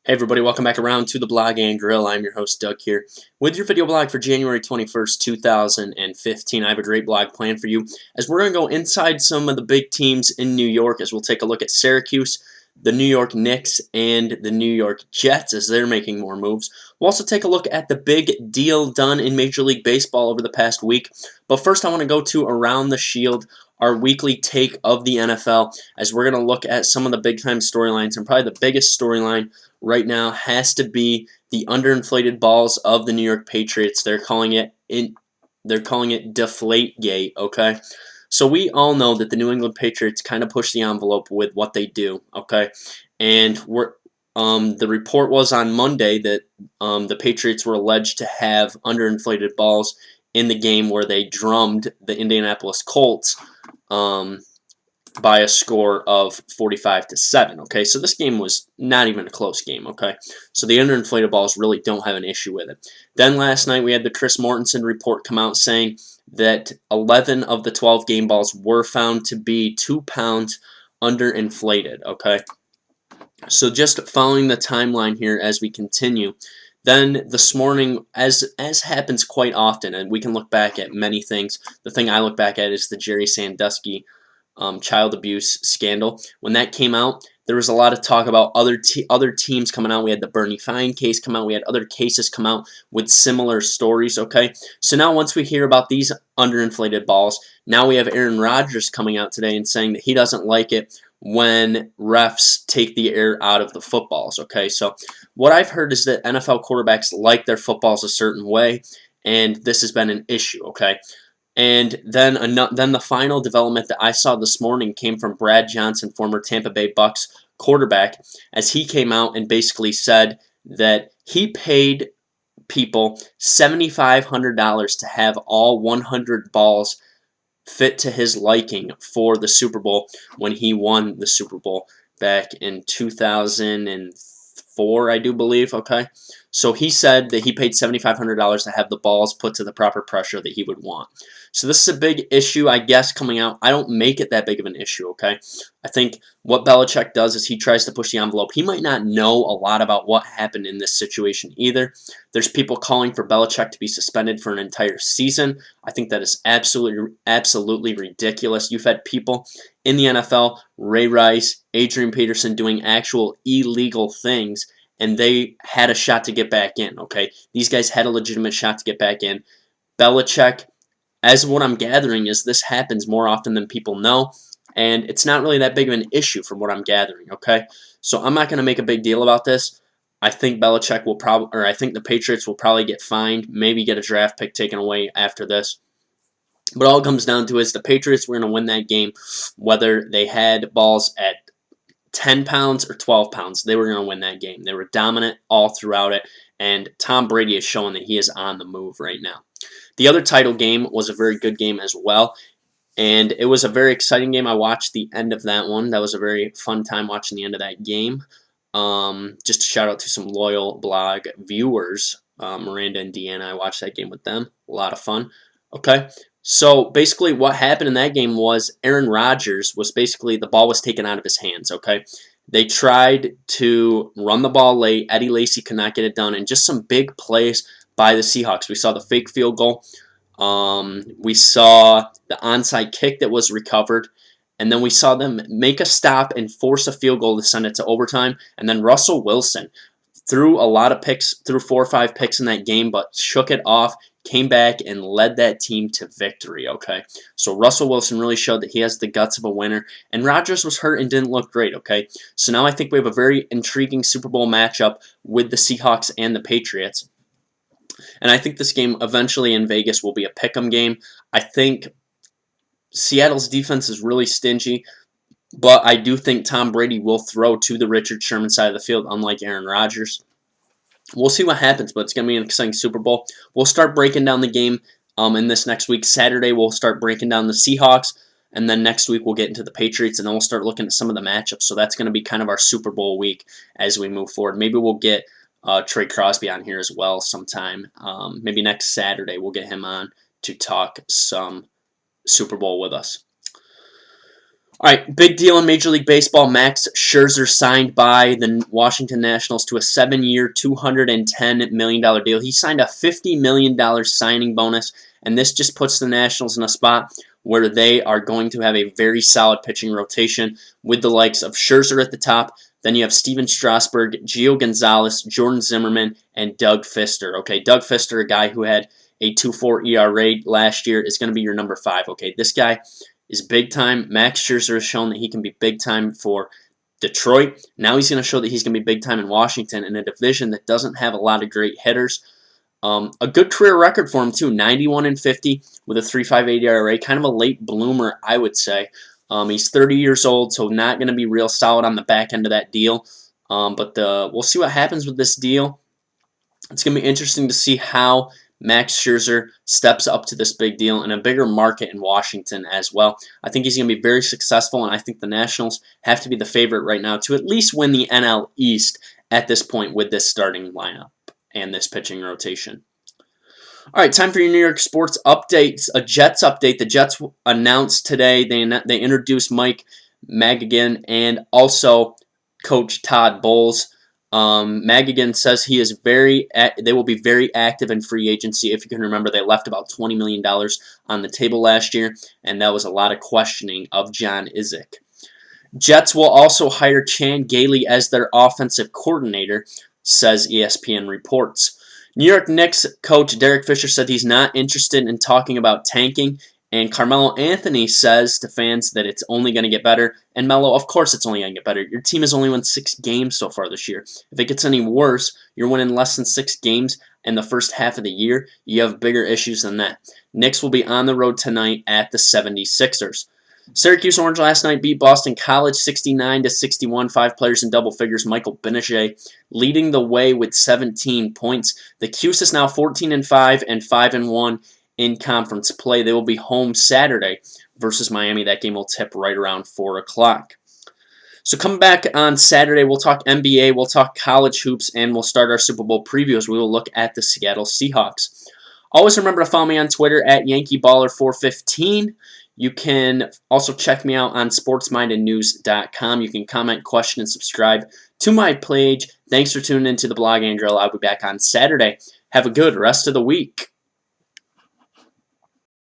Hey everybody, welcome back around to the Blog and Grill. I'm your host Doug here with your video blog for January 21st, 2015. I have a great blog planned for you as we're going to go inside some of the big teams in New York as we'll take a look at Syracuse, the New York Knicks, and the New York Jets as they're making more moves. We'll also take a look at the big deal done in Major League Baseball over the past week. But first I want to go to Around the Shield, our weekly take of the NFL, as we're going to look at some of the big time storylines, and probably the biggest storyline right now has to be the underinflated balls of the New York Patriots. They're calling it Deflategate, okay? So we all know that the New England Patriots kind of push the envelope with what they do, okay? And the report was on Monday that the Patriots were alleged to have underinflated balls in the game where they drummed the Indianapolis Colts by a score of 45-7. Okay, so this game was not even a close game. Okay, so the underinflated balls really don't have an issue with it. Then last night we had the Chris Mortensen report come out saying that 11 of the 12 game balls were found to be 2 pounds underinflated. Okay, so just following the timeline here as we continue. Then this morning, as happens quite often, and we can look back at many things. The thing I look back at is the Jerry Sandusky child abuse scandal. When that came out, there was a lot of talk about other teams coming out. We had the Bernie Fine case come out. We had other cases come out with similar stories, okay? So now once we hear about these underinflated balls, now we have Aaron Rodgers coming out today and saying that he doesn't like it when refs take the air out of the footballs, okay? So what I've heard is that NFL quarterbacks like their footballs a certain way, and this has been an issue, okay? And then the final development that I saw this morning came from Brad Johnson, former Tampa Bay Bucks quarterback, as he came out and basically said that he paid people $7,500 to have all 100 balls fit to his liking for the Super Bowl when he won the Super Bowl back in 2004, I do believe, okay? So he said that he paid $7,500 to have the balls put to the proper pressure that he would want. So this is a big issue, I guess, coming out. I don't make it that big of an issue, okay? I think what Belichick does is he tries to push the envelope. He might not know a lot about what happened in this situation either. There's people calling for Belichick to be suspended for an entire season. I think that is absolutely ridiculous. You've had people in the NFL, Ray Rice, Adrian Peterson, doing actual illegal things, and they had a shot to get back in, okay? These guys had a legitimate shot to get back in. Belichick, as what I'm gathering, is this happens more often than people know, and it's not really that big of an issue from what I'm gathering, okay? So I'm not going to make a big deal about this. I think Belichick will I think the Patriots will probably get fined, maybe get a draft pick taken away after this. But all it comes down to is the Patriots were going to win that game, whether they had balls at 10 pounds or 12 pounds. They were going to win that game. They were dominant all throughout it, and Tom Brady is showing that he is on the move right now. The other title game was a very good game as well, and it was a very exciting game. I watched the end of that one. That was a very fun time watching the end of that game. Just a shout out to some loyal blog viewers, Miranda and Deanna. I watched that game with them. A lot of fun. Okay, so basically what happened in that game was Aaron Rodgers was basically, the ball was taken out of his hands, okay? They tried to run the ball late. Eddie Lacy could not get it done, and just some big plays by the Seahawks. We saw the fake field goal. We saw the onside kick that was recovered. And then we saw them make a stop and force a field goal to send it to overtime. And then Russell Wilson threw a lot of picks, threw 4 or 5 picks in that game, but shook it off, came back, and led that team to victory, okay? So Russell Wilson really showed that he has the guts of a winner. And Rodgers was hurt and didn't look great, okay? So now I think we have a very intriguing Super Bowl matchup with the Seahawks and the Patriots. And I think this game eventually in Vegas will be a pick'em game. I think Seattle's defense is really stingy, but I do think Tom Brady will throw to the Richard Sherman side of the field, unlike Aaron Rodgers. We'll see what happens, but it's going to be an exciting Super Bowl. We'll start breaking down the game in this next week. Saturday, we'll start breaking down the Seahawks, and then next week we'll get into the Patriots, and then we'll start looking at some of the matchups. So that's going to be kind of our Super Bowl week as we move forward. Maybe we'll get Trey Crosby on here as well sometime. Maybe next Saturday we'll get him on to talk some Super Bowl with us. All right, big deal in Major League Baseball. Max Scherzer signed by the Washington Nationals to a 7-year, $210 million deal. He signed a $50 million signing bonus, and this just puts the Nationals in a spot where they are going to have a very solid pitching rotation with the likes of Scherzer at the top. Then you have Steven Strasburg, Gio Gonzalez, Jordan Zimmermann, and Doug Fister. Okay, Doug Fister, a guy who had a 2.4 ERA last year, is going to be your number 5. Okay, this guy is big time. Max Scherzer has shown that he can be big time for Detroit. Now he's going to show that he's going to be big time in Washington in a division that doesn't have a lot of great hitters. A good career record for him too, 91-50 with a 3.58 ERA. Kind of a late bloomer, I would say. He's 30 years old, so not going to be real solid on the back end of that deal. But we'll see what happens with this deal. It's going to be interesting to see how Max Scherzer steps up to this big deal in a bigger market in Washington as well. I think he's going to be very successful, and I think the Nationals have to be the favorite right now to at least win the NL East at this point with this starting lineup and this pitching rotation. All right, time for your New York sports updates. A Jets update. The Jets announced today they introduced Mike Magagan and also Coach Todd Bowles. Magagan says they will be very active in free agency. If you can remember, they left about $20 million on the table last year, and that was a lot of questioning of John Izek. Jets will also hire Chan Gailey as their offensive coordinator, says ESPN reports. New York Knicks coach Derek Fisher said he's not interested in talking about tanking, and Carmelo Anthony says to fans that it's only going to get better. And Melo, of course it's only going to get better. Your team has only won 6 games so far this year. If it gets any worse, you're winning less than 6 games in the first half of the year. You have bigger issues than that. Knicks will be on the road tonight at the 76ers. Syracuse Orange last night beat Boston College 69-61. 5 players in double figures. Michael Benache leading the way with 17 points. The Cuse is now 14-5 and 5-1 in conference play. They will be home Saturday versus Miami. That game will tip right around 4 o'clock. So coming back on Saturday, we'll talk NBA, we'll talk college hoops, and we'll start our Super Bowl previews. We will look at the Seattle Seahawks. Always remember to follow me on Twitter at YankeeBaller415. You can also check me out on sportsmindednews.com. You can comment, question, and subscribe to my page. Thanks for tuning into the blog, Andrew. I'll be back on Saturday. Have a good rest of the week.